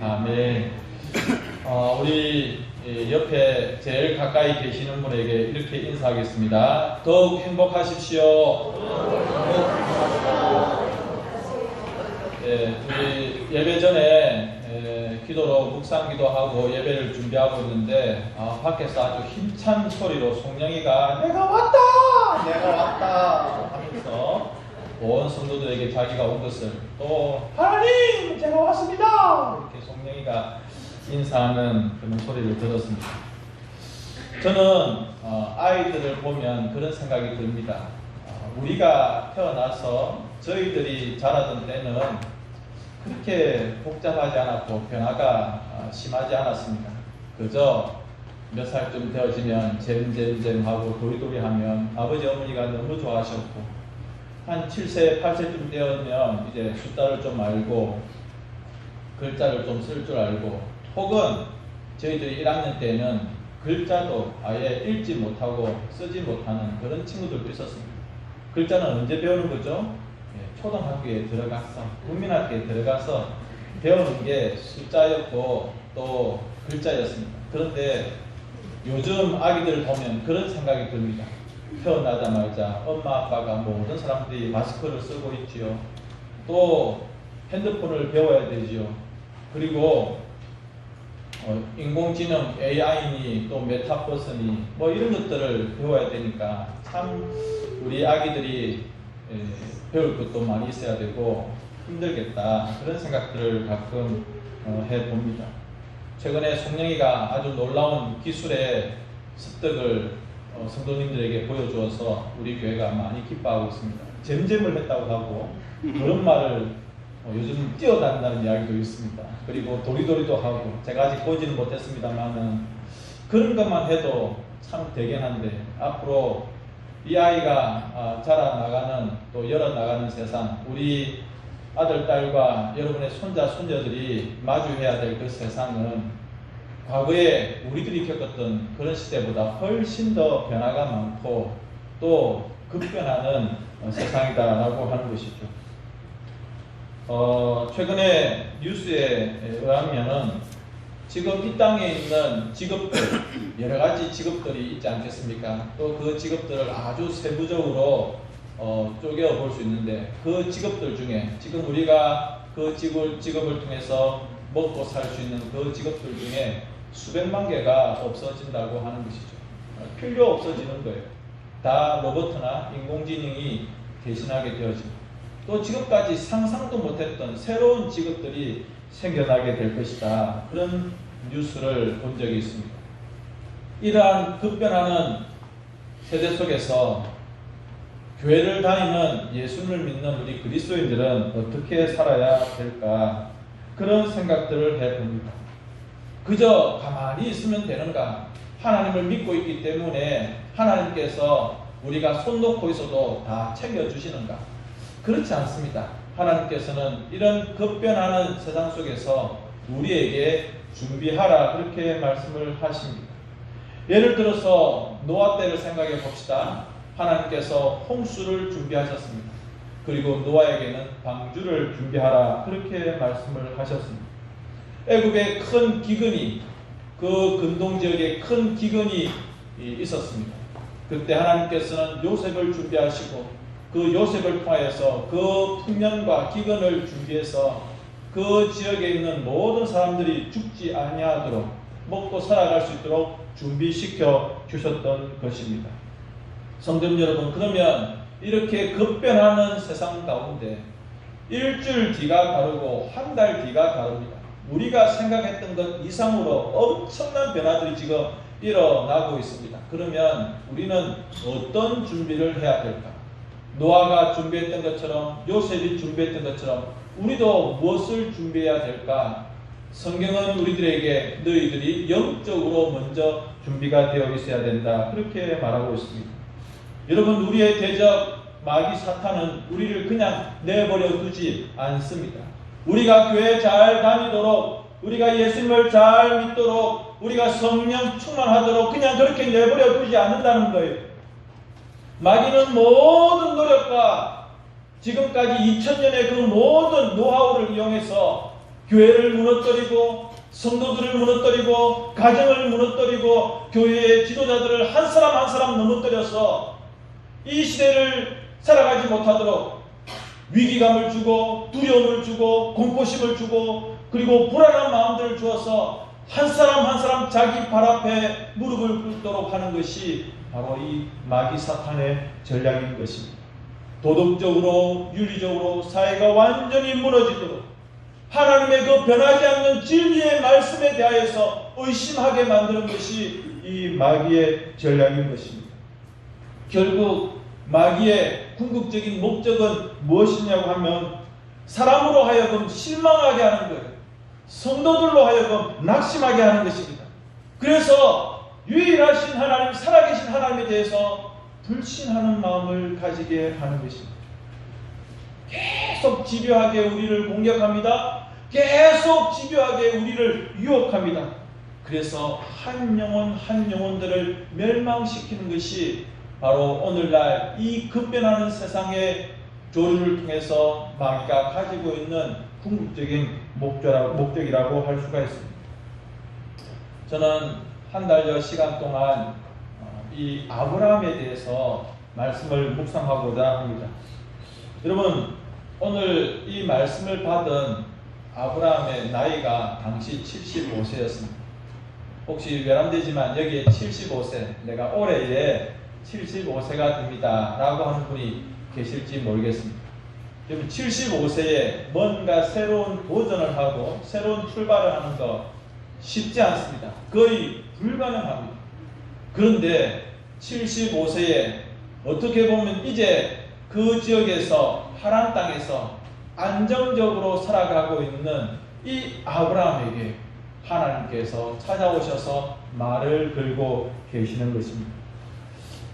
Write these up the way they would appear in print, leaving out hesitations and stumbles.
아멘. 우리 옆에 제일 가까이 계시는 분에게 이렇게 인사하겠습니다. 더욱 행복하십시오. 우리 예배 전에 기도로 묵상 기도하고 예배를 준비하고 있는데 밖에서 아주 힘찬 소리로 송영이가 내가 왔다! 내가 왔다! 하면서 온 성도들에게 자기가 온 것을 또 하나님! 제가 왔습니다! 이렇게 송영이가 인사하는 그런 소리를 들었습니다. 저는 아이들을 보면 그런 생각이 듭니다. 우리가 태어나서 저희들이 자라던 때는 그렇게 복잡하지 않았고 변화가 심하지 않았습니다. 그저 몇 살쯤 되어지면 잼잼잼 하고 도리도리 하면 아버지 어머니가 너무 좋아하셨고 한 7세 8세쯤 되면 이제 숫자를 좀 알고 글자를 좀 쓸 줄 알고 혹은 저희들이 1학년 때는 글자도 아예 읽지 못하고 쓰지 못하는 그런 친구들도 있었습니다. 글자는 언제 배우는 거죠? 초등학교에 들어가서 국민학교에 들어가서 배우는 게 숫자였고 또 글자였습니다. 그런데 요즘 아기들을 보면 그런 생각이 듭니다. 태어나자마자 엄마 아빠가 모든 사람들이 마스크를 쓰고 있지요. 또 핸드폰을 배워야 되지요. 그리고 인공지능 AI니 또 메타버스니 뭐 이런 것들을 배워야 되니까 참 우리 아기들이 배울 것도 많이 있어야 되고 힘들겠다 그런 생각들을 가끔 해봅니다. 최근에 송영이가 아주 놀라운 기술의 습득을 성도님들에게 보여주어서 우리 교회가 많이 기뻐하고 있습니다. 잼잼을 했다고 하고 그런 말을 요즘 뛰어다닌다는 이야기도 있습니다. 그리고 도리도리도 하고 제가 아직 보지는 못했습니다만은 그런 것만 해도 참 대견한데 앞으로 이 아이가 자라나가는 또 열어나가는 세상 우리 아들, 딸과 여러분의 손자, 손녀들이 마주해야 될 그 세상은 과거에 우리들이 겪었던 그런 시대보다 훨씬 더 변화가 많고 또 급변하는 세상이다라고 하는 것이죠. 최근에 뉴스에 의하면은 지금 이 땅에 있는 직업들, 여러 가지 직업들이 있지 않겠습니까? 또 그 직업들을 아주 세부적으로 쪼개어 볼 수 있는데 그 직업들 중에 지금 우리가 그 직업을 통해서 먹고 살 수 있는 그 직업들 중에 수백만 개가 없어진다고 하는 것이죠. 필요 없어지는 거예요. 다 로봇이나 인공지능이 대신하게 되어집니다. 또 지금까지 상상도 못했던 새로운 직업들이 생겨나게 될 것이다. 그런 뉴스를 본 적이 있습니다. 이러한 급변하는 세대 속에서 교회를 다니는 예수를 믿는 우리 그리스도인들은 어떻게 살아야 될까? 그런 생각들을 해봅니다. 그저 가만히 있으면 되는가? 하나님을 믿고 있기 때문에 하나님께서 우리가 손 놓고 있어도 다 챙겨주시는가? 그렇지 않습니다. 하나님께서는 이런 급변하는 세상 속에서 우리에게 준비하라 그렇게 말씀을 하십니다. 예를 들어서 노아 때를 생각해 봅시다. 하나님께서 홍수를 준비하셨습니다. 그리고 노아에게는 방주를 준비하라 그렇게 말씀을 하셨습니다. 애굽에 큰 기근이 그 근동지역에 큰 기근이 있었습니다. 그때 하나님께서는 요셉을 준비하시고 그 요셉을 통하여서 그 풍년과 기근을 준비해서 그 지역에 있는 모든 사람들이 죽지 아니하도록 먹고 살아갈 수 있도록 준비시켜 주셨던 것입니다. 성도 여러분, 그러면 이렇게 급변하는 세상 가운데 일주일 뒤가 다르고 한 달 뒤가 다릅니다. 우리가 생각했던 것 이상으로 엄청난 변화들이 지금 일어나고 있습니다. 그러면 우리는 어떤 준비를 해야 될까? 노아가 준비했던 것처럼 요셉이 준비했던 것처럼 우리도 무엇을 준비해야 될까? 성경은 우리들에게 너희들이 영적으로 먼저 준비가 되어 있어야 된다 그렇게 말하고 있습니다. 여러분, 우리의 대적 마귀 사탄은 우리를 그냥 내버려 두지 않습니다. 우리가 교회 잘 다니도록 우리가 예수님을 잘 믿도록 우리가 성령 충만하도록 그냥 그렇게 내버려 두지 않는다는 거예요. 마귀는 모든 노력과 지금까지 2000년의 그 모든 노하우를 이용해서 교회를 무너뜨리고 성도들을 무너뜨리고 가정을 무너뜨리고 교회의 지도자들을 한 사람 한 사람 넘어뜨려서 이 시대를 살아가지 못하도록 위기감을 주고 두려움을 주고 공포심을 주고 그리고 불안한 마음들을 주어서 한 사람 한 사람 자기 발 앞에 무릎을 꿇도록 하는 것이 바로 이 마귀 사탄의 전략인 것입니다. 도덕적으로 윤리적으로 사회가 완전히 무너지도록 하나님의 그 변하지 않는 진리의 말씀에 대하여서 의심하게 만드는 것이 이 마귀의 전략인 것입니다. 결국 마귀의 궁극적인 목적은 무엇이냐고 하면 사람으로 하여금 실망하게 하는 거예요. 성도들로 하여금 낙심하게 하는 것입니다. 그래서 유일하신 하나님, 살아계신 하나님에 대해서 불신하는 마음을 가지게 하는 것입니다. 계속 집요하게 우리를 공격합니다. 계속 집요하게 우리를 유혹합니다. 그래서 한 영혼 한 영혼들을 멸망시키는 것이 바로 오늘날 이 급변하는 세상의 조류를 통해서 마귀가 가지고 있는 궁극적인 목적이라고 할 수가 있습니다. 저는 한 달여 시간 동안 이 아브라함에 대해서 말씀을 묵상하고자 합니다. 여러분, 오늘 이 말씀을 받은 아브라함의 나이가 당시 75세였습니다. 혹시 외람되지만 여기에 75세, 내가 올해에 75세가 됩니다 라고 하는 분이 계실지 모르겠습니다. 여러분, 75세에 뭔가 새로운 도전을 하고 새로운 출발을 하는 거 쉽지 않습니다. 거의 불가능합니다. 그런데 75세에 어떻게 보면 이제 그 지역에서 하란 땅에서 안정적으로 살아가고 있는 이 아브라함에게 하나님께서 찾아오셔서 말을 걸고 계시는 것입니다.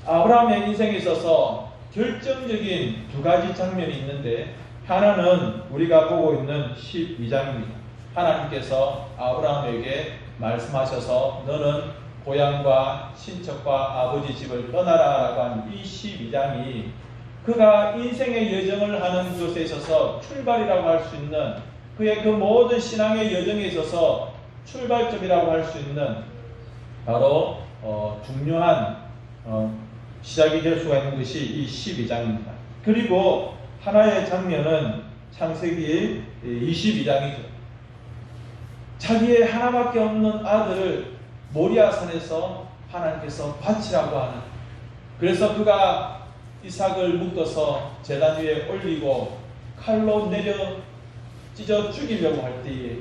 아브라함의 인생에 있어서 결정적인 두 가지 장면이 있는데, 하나는 우리가 보고 있는 12장입니다. 하나님께서 아브라함에게 말씀하셔서 너는 고향과 친척과 아버지 집을 떠나라 라고 한 이 12장이 그가 인생의 여정을 하는 것에 있어서 출발이라고 할 수 있는, 그의 그 모든 신앙의 여정에 있어서 출발점이라고 할 수 있는 바로 중요한 시작이 될 수가 있는 것이 이 12장입니다. 그리고 하나의 장면은 창세기 22장이죠. 자기의 하나밖에 없는 아들을 모리아산에서 하나님께서 바치라고 하는, 그래서 그가 이삭을 묶어서 제단 위에 올리고 칼로 내려 찢어 죽이려고 할 때에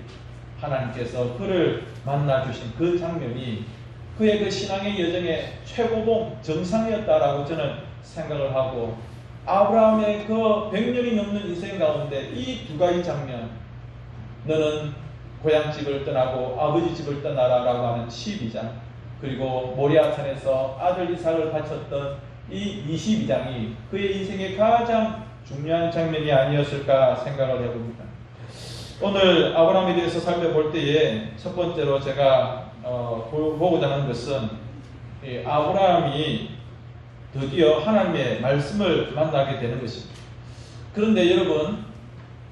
하나님께서 그를 만나 주신 그 장면이 그의 그 신앙의 여정의 최고봉 정상이었다라고 저는 생각을 하고, 아브라함의 그 100년이 넘는 인생 가운데 이 두 가지 장면, 너는 고향집을 떠나고 아버지 집을 떠나라 라고 하는 12장, 그리고 모리아산에서 아들 이삭을 바쳤던 이 22장이 그의 인생의 가장 중요한 장면이 아니었을까 생각을 해봅니다. 오늘 아브라함에 대해서 살펴볼 때에 첫 번째로 제가 보고자 하는 것은 아브라함이 드디어 하나님의 말씀을 만나게 되는 것입니다. 그런데 여러분,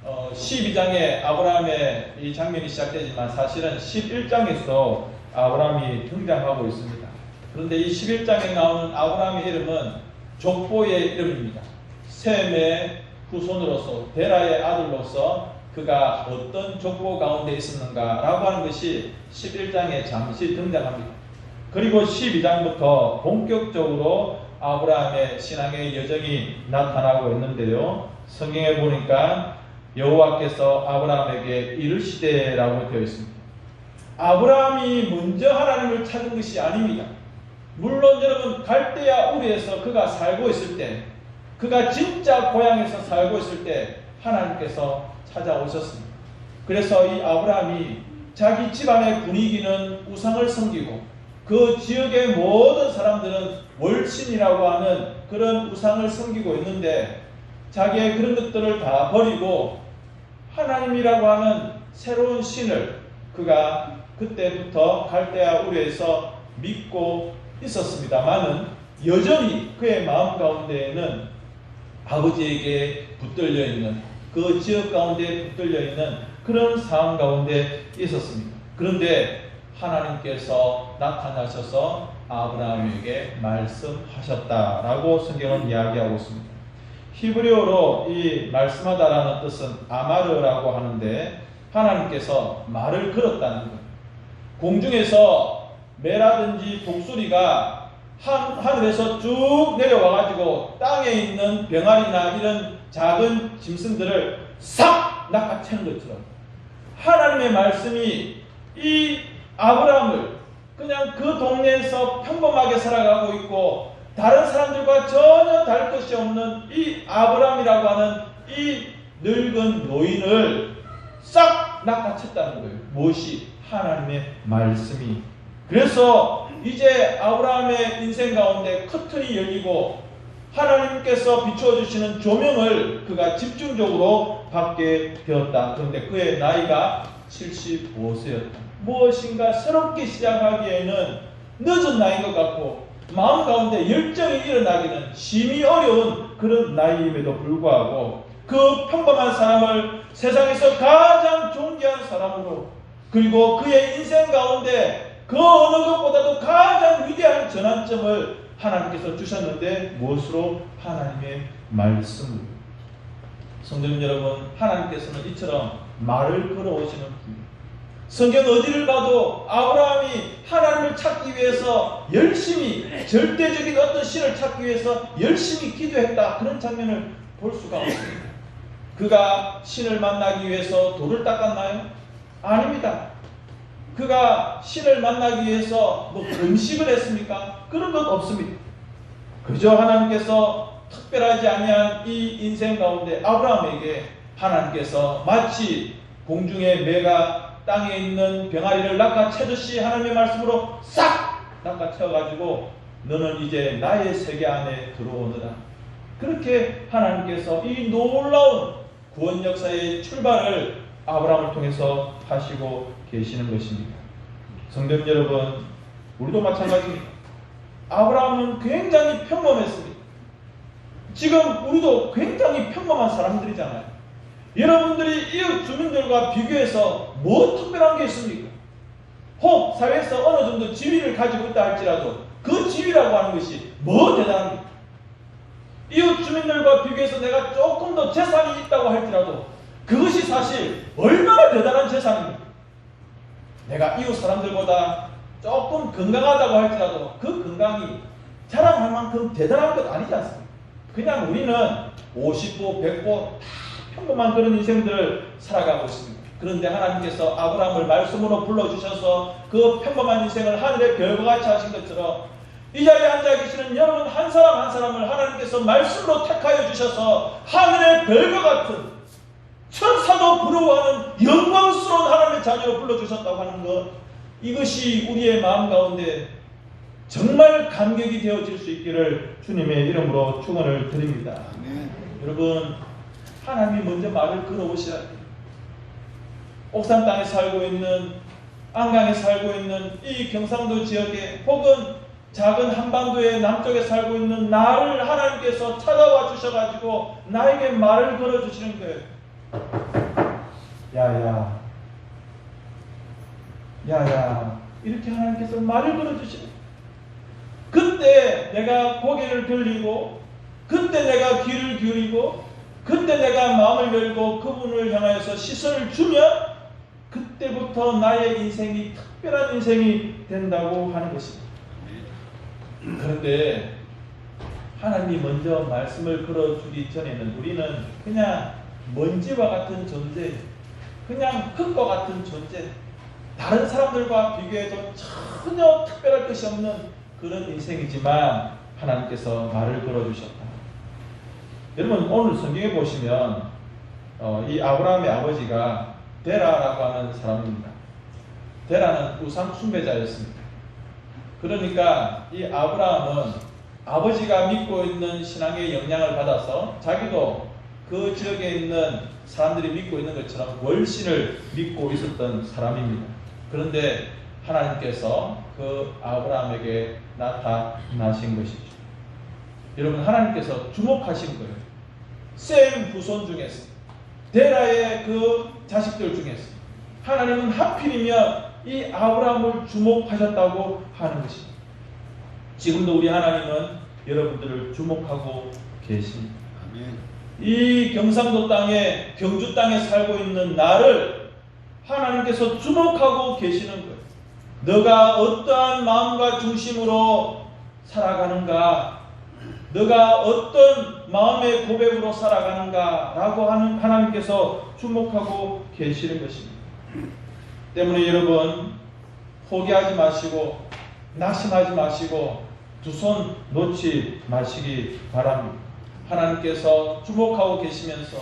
12장에 아브라함의 이 장면이 시작되지만 사실은 11장에서 아브라함이 등장하고 있습니다. 그런데 이 11장에 나오는 아브라함의 이름은 족보의 이름입니다. 셈의 후손으로서, 데라의 아들로서 그가 어떤 족보 가운데 있었는가 라고 하는 것이 11장에 잠시 등장합니다. 그리고 12장부터 본격적으로 아브라함의 신앙의 여정이 나타나고 있는데요, 성경에 보니까 여호와께서 아브라함에게 이르시되라고 되어 있습니다. 아브라함이 먼저 하나님을 찾은 것이 아닙니다. 물론 여러분, 갈대아 우르에서 그가 살고 있을 때, 그가 진짜 고향에서 살고 있을 때 하나님께서 찾아오셨습니다. 그래서 이 아브라함이 자기 집안의 분위기는 우상을 섬기고 그 지역의 모든 사람들은 월신이라고 하는 그런 우상을 섬기고 있는데, 자기의 그런 것들을 다 버리고 하나님이라고 하는 새로운 신을 그가 그때부터 갈대아 우르에서 믿고 있었습니다만은 여전히 그의 마음 가운데에는 아버지에게 붙들려 있는, 그 지역 가운데 붙들려 있는 그런 상황 가운데 있었습니다. 그런데 하나님께서 나타나셔서 아브라함에게 말씀하셨다라고 성경은 이야기하고 있습니다. 히브리어로 이 말씀하다라는 뜻은 아마르라고 하는데 하나님께서 말을 걸었다는 거예요. 공중에서 매라든지 독수리가 하늘에서 쭉 내려와가지고 땅에 있는 병아리나 이런 작은 짐승들을 싹 낚아채는 것처럼 하나님의 말씀이 이 아브라함을 그냥 그 동네에서 평범하게 살아가고 있고 다른 사람들과 전혀 다를 것이 없는 이 아브라함이라고 하는 이 늙은 노인을 싹 낚아챘다는 거예요. 무엇이? 하나님의 말씀이. 그래서 이제 아브라함의 인생 가운데 커튼이 열리고 하나님께서 비추어주시는 조명을 그가 집중적으로 받게 되었다. 그런데 그의 나이가 75세였다. 무엇인가 새롭게 시작하기에는 늦은 나이인 것 같고 마음 가운데 열정이 일어나기는 심히 어려운 그런 나이임에도 불구하고 그 평범한 사람을 세상에서 가장 존귀한 사람으로 그리고 그의 인생 가운데 그 어느 것보다도 가장 위대한 전환점을 하나님께서 주셨는데 무엇으로? 하나님의 말씀으로. 성도 여러분, 하나님께서는 이처럼 말을 걸어오시는 분. 성경 어디를 봐도 아브라함이 하나님을 찾기 위해서 열심히 절대적인 어떤 신을 찾기 위해서 열심히 기도했다. 그런 장면을 볼 수가 없습니다. 그가 신을 만나기 위해서 돌을 닦았나요? 아닙니다. 그가 신을 만나기 위해서 뭐 금식을 했습니까? 그런 것 없습니다. 그저 하나님께서 특별하지 아니한 이 인생 가운데 아브라함에게 하나님께서 마치 공중의 매가 땅에 있는 병아리를 낚아채듯이 하나님의 말씀으로 싹 낚아채어가지고 너는 이제 나의 세계 안에 들어오느라. 그렇게 하나님께서 이 놀라운 구원 역사의 출발을 아브라함을 통해서 하시고 계시는 것입니다. 성도 여러분, 우리도 마찬가지입니다. 아브라함은 굉장히 평범했습니다. 지금 우리도 굉장히 평범한 사람들이잖아요. 여러분들이 이웃 주민들과 비교해서 뭐 특별한 게 있습니까? 혹 사회에서 어느 정도 지위를 가지고 있다 할지라도 그 지위라고 하는 것이 뭐 대단합니까? 이웃 주민들과 비교해서 내가 조금 더 재산이 있다고 할지라도 그것이 사실 얼마나 대단한 재산입니까? 내가 이웃 사람들보다 조금 건강하다고 할지라도 그 건강이 자랑할 만큼 대단한 것 아니지 않습니까? 그냥 우리는 50보, 100보 다 평범한 그런 인생들을 살아가고 있습니다. 그런데 하나님께서 아브라함을 말씀으로 불러주셔서 그 평범한 인생을 하늘의 별과 같이 하신 것처럼 이 자리에 앉아 계시는 여러분 한 사람 한 사람을 하나님께서 말씀으로 택하여 주셔서 하늘의 별과 같은 천사도 부러워하는 영광스러운 하나님의 자녀로 불러주셨다고 하는 것, 이것이 우리의 마음 가운데 정말 감격이 되어질 수 있기를 주님의 이름으로 축원을 드립니다. 여러분, 하나님이 먼저 말을 걸어오시라. 옥산 땅에 살고 있는, 안강에 살고 있는 이 경상도 지역에 혹은 작은 한반도의 남쪽에 살고 있는 나를 하나님께서 찾아와 주셔가지고 나에게 말을 걸어주시는 거예요. 야야 이렇게 하나님께서 말을 걸어주시는. 그때 내가 고개를 돌리고 그때 내가 귀를 기울이고 그때 내가 마음을 열고 그분을 향하여서 시선을 주면 그때부터 나의 인생이 특별한 인생이 된다고 하는 것입니다. 그런데 하나님이 먼저 말씀을 걸어주기 전에는 우리는 그냥 먼지와 같은 존재, 그냥 흙과 같은 존재, 다른 사람들과 비교해도 전혀 특별할 것이 없는 그런 인생이지만 하나님께서 말을 걸어주셨다. 여러분, 오늘 성경에 보시면 이 아브라함의 아버지가 데라라고 하는 사람입니다. 데라는 우상 숭배자였습니다. 그러니까 이 아브라함은 아버지가 믿고 있는 신앙의 영향을 받아서 자기도 그 지역에 있는 사람들이 믿고 있는 것처럼 월신을 믿고 있었던 사람입니다. 그런데 하나님께서 그 아브라함에게 나타나신 것이죠. 여러분, 하나님께서 주목하신 거예요. 셈 후손 중에서 데라의 그 자식들 중에서 하나님은 하필이면 이 아브라함을 주목하셨다고 하는 것입니다. 지금도 우리 하나님은 여러분들을 주목하고 계십니다. 이 경상도 땅에, 경주 땅에 살고 있는 나를 하나님께서 주목하고 계시는 거예요. 너가 어떠한 마음과 중심으로 살아가는가, 너가 어떤 마음의 고백으로 살아가는가 라고 하는 하나님께서 주목하고 계시는 것입니다. 때문에 여러분, 포기하지 마시고 낙심하지 마시고 두 손 놓지 마시기 바랍니다. 하나님께서 주목하고 계시면서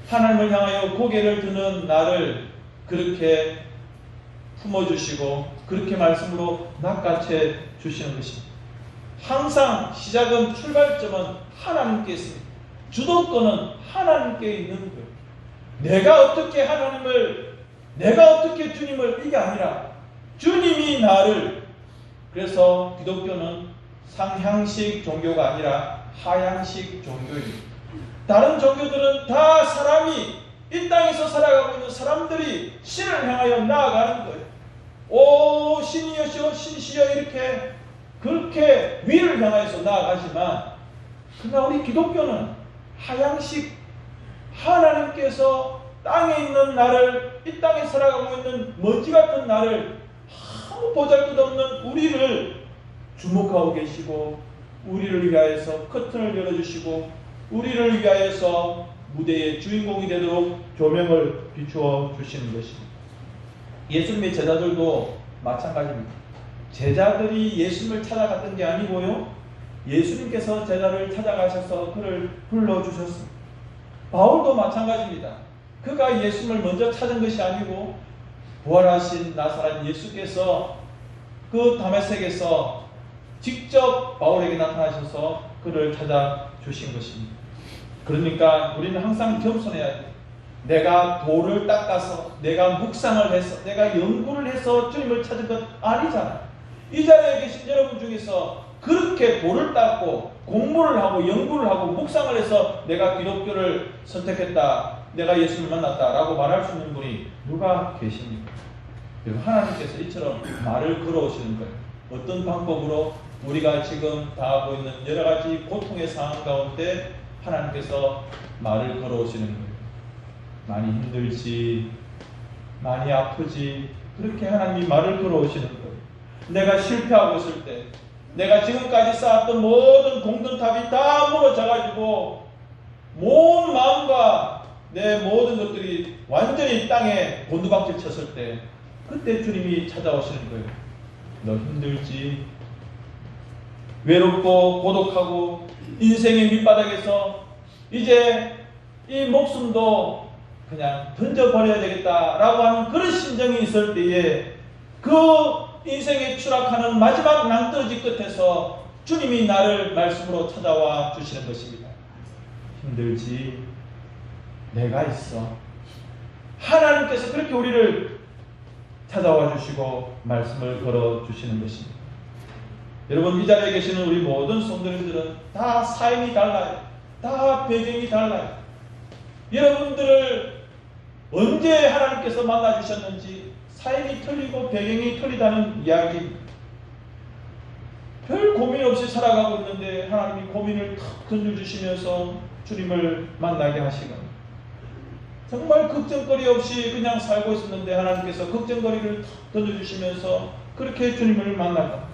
하나님을 향하여 고개를 드는 나를 그렇게 품어주시고 그렇게 말씀으로 낚아채 주시는 것입니다. 항상 시작은, 출발점은 하나님께 있습니다. 주도권은 하나님께 있는 거예요. 내가 어떻게 주님을, 이게 아니라 주님이 나를. 그래서 기독교는 상향식 종교가 아니라 하향식 종교입니다. 다른 종교들은 다 사람이, 이 땅에서 살아가고 있는 사람들이 신을 향하여 나아가는 거예요. 오 신이여시오 신이시여 이렇게 그렇게 위를 향해서 나아가지만, 그러나 우리 기독교는 하향식, 하나님께서 땅에 있는 나를, 이 땅에 살아가고 있는 먼지 같은 나를, 아무 보잘것없는 우리를 주목하고 계시고 우리를 위하여서 커튼을 열어주시고 우리를 위하여서 무대의 주인공이 되도록 조명을 비추어 주시는 것입니다. 예수님의 제자들도 마찬가지입니다. 제자들이 예수님을 찾아갔던 게 아니고요, 예수님께서 제자를 찾아가셔서 그를 불러주셨습니다. 바울도 마찬가지입니다. 그가 예수님을 먼저 찾은 것이 아니고 부활하신 나사렛 예수께서 그 다메섹에서 직접 바울에게 나타나셔서 그를 찾아주신 것입니다. 그러니까 우리는 항상 겸손해야 돼요. 내가 돌을 닦아서, 내가 묵상을 해서, 내가 연구를 해서 주님을 찾은 것 아니잖아요. 이 자리에 계신 여러분 중에서 그렇게 돌을 닦고 공부를 하고 연구를 하고 묵상을 해서 내가 기독교를 선택했다, 내가 예수님을 만났다라고 말할 수 있는 분이 누가 계십니까? 하나님께서 이처럼 말을 걸어오시는 거예요. 어떤 방법으로? 우리가 지금 당하고 있는 여러 가지 고통의 상황 가운데 하나님께서 말을 걸어오시는 거예요. 많이 힘들지, 많이 아프지, 그렇게 하나님이 말을 걸어오시는 거예요. 내가 실패하고 있을 때, 내가 지금까지 쌓았던 모든 공든탑이 다 무너져가지고 온 마음과 내 모든 것들이 완전히 땅에 곤두박질 쳤을 때, 그때 주님이 찾아오시는 거예요. 너 힘들지? 외롭고 고독하고 인생의 밑바닥에서 이제 이 목숨도 그냥 던져버려야 되겠다라고 하는 그런 심정이 있을 때에, 그 인생에 추락하는 마지막 낭떠러지 끝에서 주님이 나를 말씀으로 찾아와 주시는 것입니다. 힘들지? 내가 있어. 하나님께서 그렇게 우리를 찾아와 주시고 말씀을 걸어 주시는 것입니다. 여러분, 이 자리에 계시는 우리 모든 성도님들은 다 삶이 달라요. 다 배경이 달라요. 여러분들을 언제 하나님께서 만나 주셨는지 삶이 틀리고 배경이 틀리다는 이야기입니다. 별 고민 없이 살아가고 있는데 하나님이 고민을 탁 던져주시면서 주님을 만나게 하시거나, 정말 걱정거리 없이 그냥 살고 있었는데 하나님께서 걱정거리를 탁 던져주시면서 그렇게 주님을 만나고,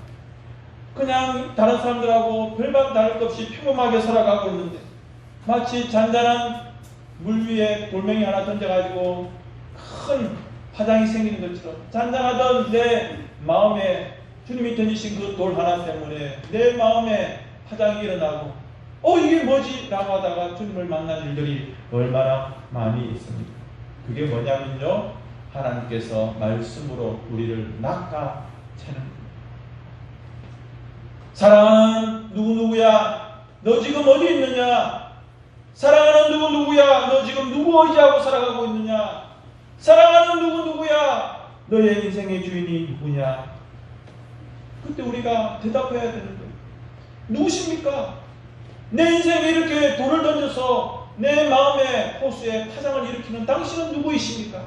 그냥 다른 사람들하고 별반 다를 것 없이 평범하게 살아가고 있는데 마치 잔잔한 물 위에 돌멩이 하나 던져가지고 큰 파장이 생기는 것처럼, 잔잔하던 내 마음에 주님이 던지신 그 돌 하나 때문에 내 마음에 파장이 일어나고 이게 뭐지? 라고 하다가 주님을 만난 일들이 얼마나 많이 있습니까? 그게 뭐냐면요, 하나님께서 말씀으로 우리를 낚아채는 거예요. 사랑하는 누구누구야, 너 지금 어디 있느냐? 사랑하는 누구누구야, 너 지금 누구 의지하고 살아가고 있느냐? 사랑하는 누구누구야, 너의 인생의 주인이 누구냐? 그때 우리가 대답해야 되는 거예요. 누구십니까? 내 인생에 이렇게 돌을 던져서 내 마음의 호수에 파장을 일으키는 당신은 누구이십니까?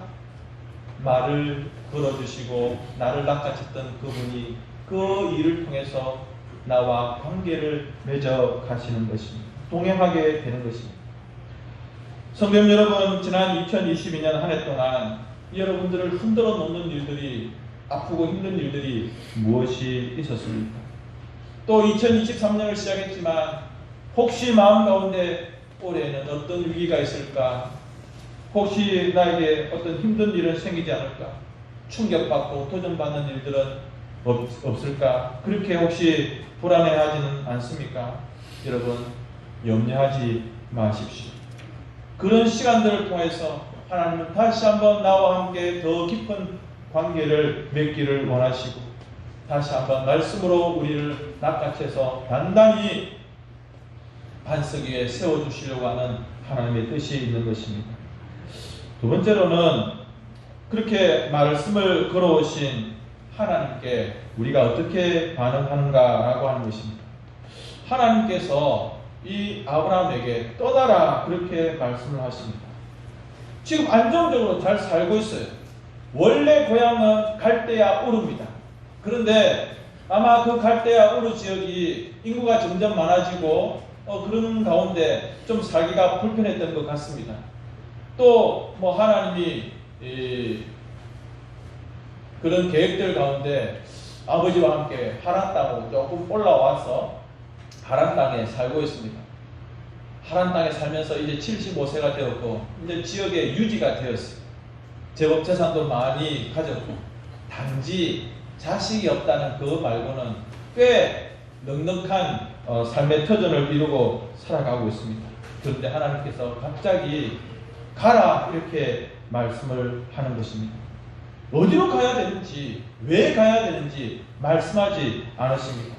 말을 걸어주시고 나를 낚아챘던 그분이 그 일을 통해서 나와 관계를 맺어 가시는 것입니다. 동행하게 되는 것입니다. 성도님 여러분, 지난 2022년 한 해 동안 여러분들을 흔들어 놓는 일들이, 아프고 힘든 일들이 무엇이 있었습니까? 또 2023년을 시작했지만 혹시 마음 가운데 올해는 어떤 위기가 있을까? 혹시 나에게 어떤 힘든 일은 생기지 않을까? 충격받고 도전받는 일들은 없을까? 그렇게 혹시 불안해하지는 않습니까? 여러분, 염려하지 마십시오. 그런 시간들을 통해서 하나님은 다시 한번 나와 함께 더 깊은 관계를 맺기를 원하시고 다시 한번 말씀으로 우리를 낚아채서 단단히 반석 위에 세워주시려고 하는 하나님의 뜻이 있는 것입니다. 두 번째로는 그렇게 말씀을 걸어오신 하나님께 우리가 어떻게 반응하는가라고 하는 것입니다. 하나님께서 이 아브라함에게 떠나라 그렇게 말씀을 하십니다. 지금 안정적으로 잘 살고 있어요. 원래 고향은 갈대아 우르입니다. 그런데 아마 그 갈대아 우르 지역이 인구가 점점 많아지고 그런 가운데 좀 살기가 불편했던 것 같습니다. 또 뭐 하나님이 그런 계획들 가운데 아버지와 함께 하란 땅으로 조금 올라와서 하란 땅에 살고 있습니다. 하란 땅에 살면서 이제 75세가 되었고 이제 지역에 유지가 되었어요. 제법 재산도 많이 가졌고 단지 자식이 없다는 그 말고는 꽤 넉넉한 삶의 터전을 이루고 살아가고 있습니다. 그런데 하나님께서 갑자기 가라 이렇게 말씀을 하는 것입니다. 어디로 가야 되는지, 왜 가야 되는지 말씀하지 않으십니까?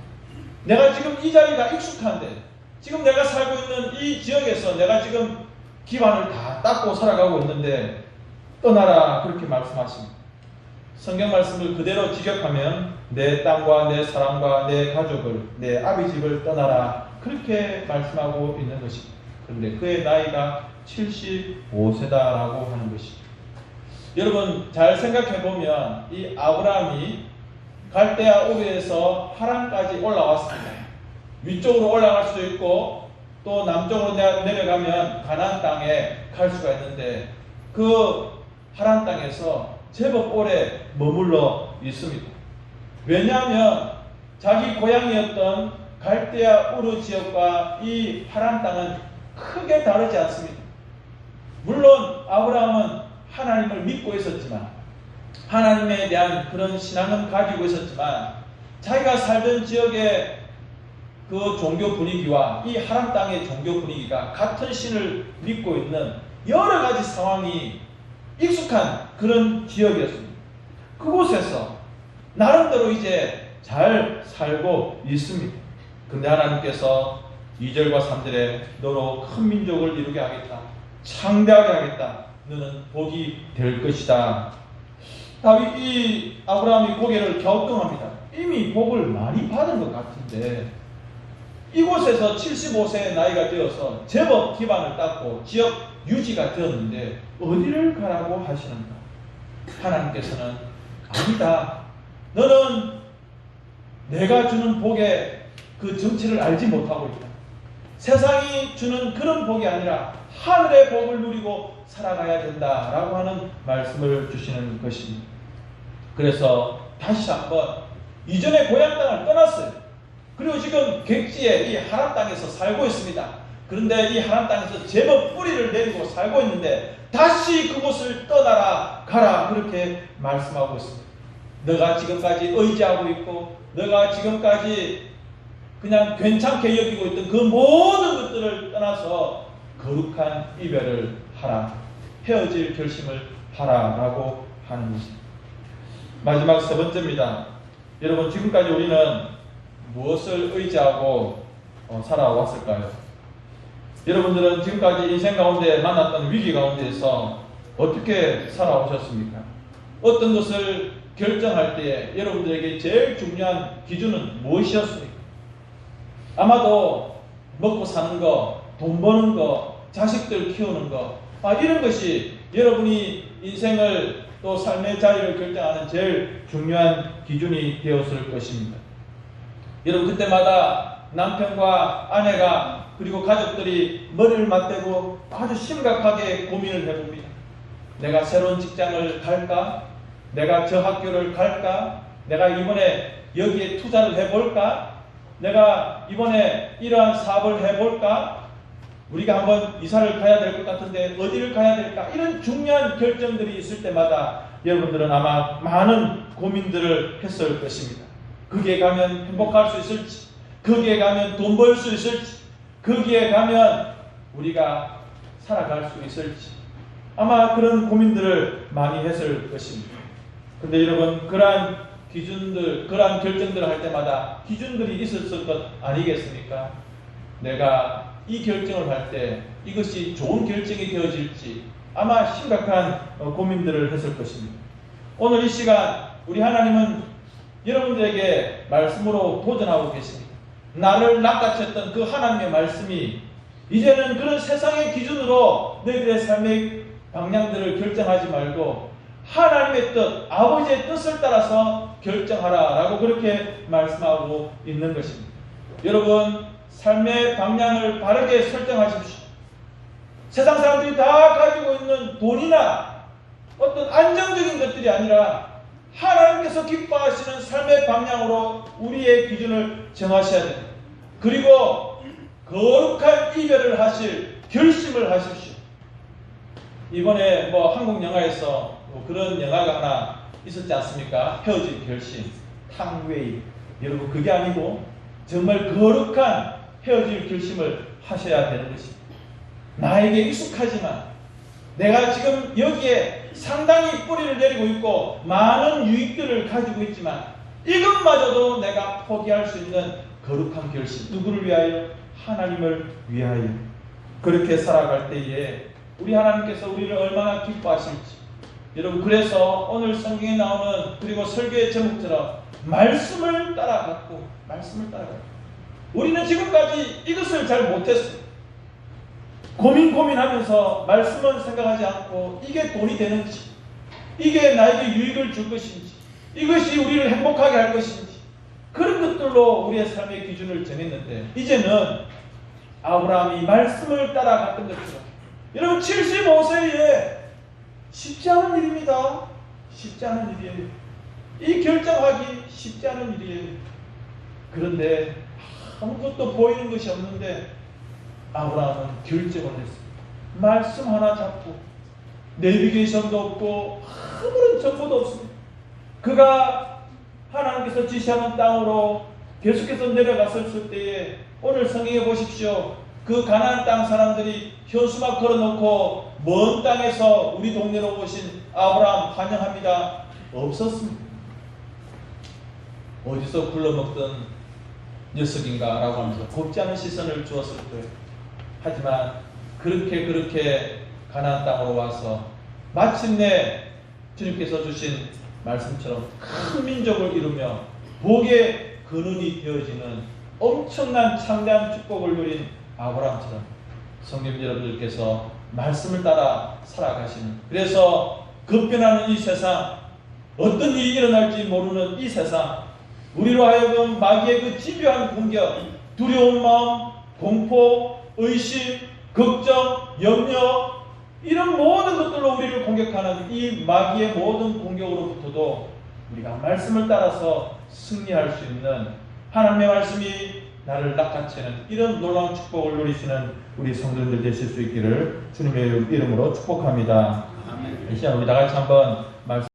내가 지금 이 자리가 익숙한데, 지금 내가 살고 있는 이 지역에서 내가 지금 기반을 다 닦고 살아가고 있는데 떠나라 그렇게 말씀하십니다. 성경 말씀을 그대로 직역하면 내 땅과 내 사람과 내 가족을, 내 아비 집을 떠나라 그렇게 말씀하고 있는 것입니다. 그런데 그의 나이가 75세다라고 하는 것입니다. 여러분 잘 생각해 보면 이 아브라함이 갈대아 우르에서 하란까지 올라왔습니다. 위쪽으로 올라갈 수도 있고 또 남쪽으로 내려가면 가나안 땅에 갈 수가 있는데 그 하란 땅에서 제법 오래 머물러 있습니다. 왜냐하면 자기 고향이었던 갈대아 우르 지역과 이 하란 땅은 크게 다르지 않습니다. 물론 아브라함은 하나님을 믿고 있었지만 하나님에 대한 그런 신앙은 가지고 있었지만 자기가 살던 지역의 그 종교 분위기와 이 하란 땅의 종교 분위기가 같은 신을 믿고 있는 여러 가지 상황이 익숙한 그런 지역이었습니다. 그곳에서 나름대로 이제 잘 살고 있습니다. 근데 하나님께서 2절과 3절에 너로 큰 민족을 이루게 하겠다. 창대하게 하겠다. 너는 복이 될 것이다. 이 아브라함이 고개를 갸우뚱합니다. 이미 복을 많이 받은 것 같은데 이곳에서 75세의 나이가 되어서 제법 기반을 닦고 지역 유지가 되었는데 어디를 가라고 하시는가? 하나님께서는 아니다. 너는 내가 주는 복의 그 정체를 알지 못하고 있다. 세상이 주는 그런 복이 아니라 하늘의 복을 누리고 살아가야 된다라고 하는 말씀을 주시는 것입니다. 그래서 다시 한번 이전의 고향 땅을 떠났어요. 그리고 지금 객지에 이 하란 땅에서 살고 있습니다. 그런데 이 하란 땅에서 제법 뿌리를 내리고 살고 있는데 다시 그곳을 떠나라 가라 그렇게 말씀하고 있습니다. 너가 지금까지 의지하고 있고 너가 지금까지 그냥 괜찮게 여기고 있던 그 모든 것들을 떠나서 거룩한 이별을 하라. 헤어질 결심을 하라라고 하는 것입니다. 마지막 세 번째입니다. 여러분 지금까지 우리는 무엇을 의지하고 살아왔을까요? 여러분들은 지금까지 인생 가운데 만났던 위기 가운데에서 어떻게 살아오셨습니까? 어떤 것을 결정할 때 여러분들에게 제일 중요한 기준은 무엇이었습니까? 아마도 먹고 사는 거, 돈 버는 거, 자식들 키우는 것, 이런 것이 여러분이 인생을 또 삶의 자리를 결정하는 제일 중요한 기준이 되었을 것입니다. 여러분, 그때마다 남편과 아내가 그리고 가족들이 머리를 맞대고 아주 심각하게 고민을 해봅니다. 내가 새로운 직장을 갈까? 내가 저 학교를 갈까? 내가 이번에 여기에 투자를 해볼까? 내가 이번에 이러한 사업을 해볼까? 우리가 한번 이사를 가야 될 것 같은데 어디를 가야 될까? 이런 중요한 결정들이 있을 때마다 여러분들은 아마 많은 고민들을 했을 것입니다. 거기에 가면 행복할 수 있을지, 거기에 가면 돈 벌 수 있을지, 거기에 가면 우리가 살아갈 수 있을지, 아마 그런 고민들을 많이 했을 것입니다. 근데 여러분, 그러한 기준들, 그러한 결정들을 할 때마다 기준들이 있었을 것 아니겠습니까? 내가 이 결정을 할 때 이것이 좋은 결정이 되어질지 아마 심각한 고민들을 했을 것입니다. 오늘 이 시간 우리 하나님은 여러분들에게 말씀으로 도전하고 계십니다. 나를 낚아챘던 그 하나님의 말씀이 이제는 그런 세상의 기준으로 너희들의 삶의 방향들을 결정하지 말고 하나님의 뜻, 아버지의 뜻을 따라서 결정하라 라고 그렇게 말씀하고 있는 것입니다. 여러분, 삶의 방향을 바르게 설정하십시오. 세상 사람들이 다 가지고 있는 돈이나 어떤 안정적인 것들이 아니라 하나님께서 기뻐하시는 삶의 방향으로 우리의 기준을 정하셔야 됩니다. 그리고 거룩한 이별을 하실 결심을 하십시오. 이번에 한국 영화에서 그런 영화가 하나 있었지 않습니까? 헤어질 결심, 탕웨이. 여러분, 그게 아니고 정말 거룩한 헤어질 결심을 하셔야 되는 것입니다. 나에게 익숙하지만 내가 지금 여기에 상당히 뿌리를 내리고 있고 많은 유익들을 가지고 있지만 이것마저도 내가 포기할 수 있는 거룩한 결심. 누구를 위하여? 하나님을 위하여. 그렇게 살아갈 때에 우리 하나님께서 우리를 얼마나 기뻐하실지. 여러분, 그래서 오늘 성경에 나오는 그리고 설교의 제목처럼 말씀을 따라갔고 우리는 지금까지 이것을 잘 못했어요. 고민하면서 말씀은 생각하지 않고 이게 돈이 되는지, 이게 나에게 유익을 줄 것인지, 이것이 우리를 행복하게 할 것인지, 그런 것들로 우리의 삶의 기준을 정했는데 이제는 아브라함이 말씀을 따라갔던 것처럼 여러분, 75세에 쉽지 않은 일입니다. 쉽지 않은 일이에요. 이 결정하기 쉽지 않은 일이에요. 그런데 아무것도 보이는 것이 없는데 아브라함은 결정을 했습니다. 말씀 하나 잡고 내비게이션도 없고 아무런 정보도 없습니다. 그가 하나님께서 지시하는 땅으로 계속해서 내려갔을 때에 오늘 성경에 보십시오. 그 가나안 땅 사람들이 현수막 걸어놓고 먼 땅에서 우리 동네로 오신 아브라함 환영합니다. 없었습니다. 어디서 굴러먹던 녀석인가 라고 하면서 곱지 않은 시선을 주었을 거예요. 하지만 그렇게 가나안 땅으로 와서 마침내 주님께서 주신 말씀처럼 큰 민족을 이루며 복의 근원이 되어지는 엄청난 창대한 축복을 누린 아브라함처럼 성경 여러분들께서 말씀을 따라 살아가시는, 그래서 급변하는 이 세상, 어떤 일이 일어날지 모르는 이 세상, 우리로 하여금 마귀의 그 집요한 공격, 두려운 마음, 공포, 의심, 걱정, 염려, 이런 모든 것들로 우리를 공격하는 이 마귀의 모든 공격으로부터도 우리가 말씀을 따라서 승리할 수 있는, 하나님의 말씀이 나를 낚아채는 이런 놀라운 축복을 누리시는 우리 성도님들 되실 수 있기를 주님의 이름으로 축복합니다. 아멘. 이 시간 우리 다 같이 한번 말씀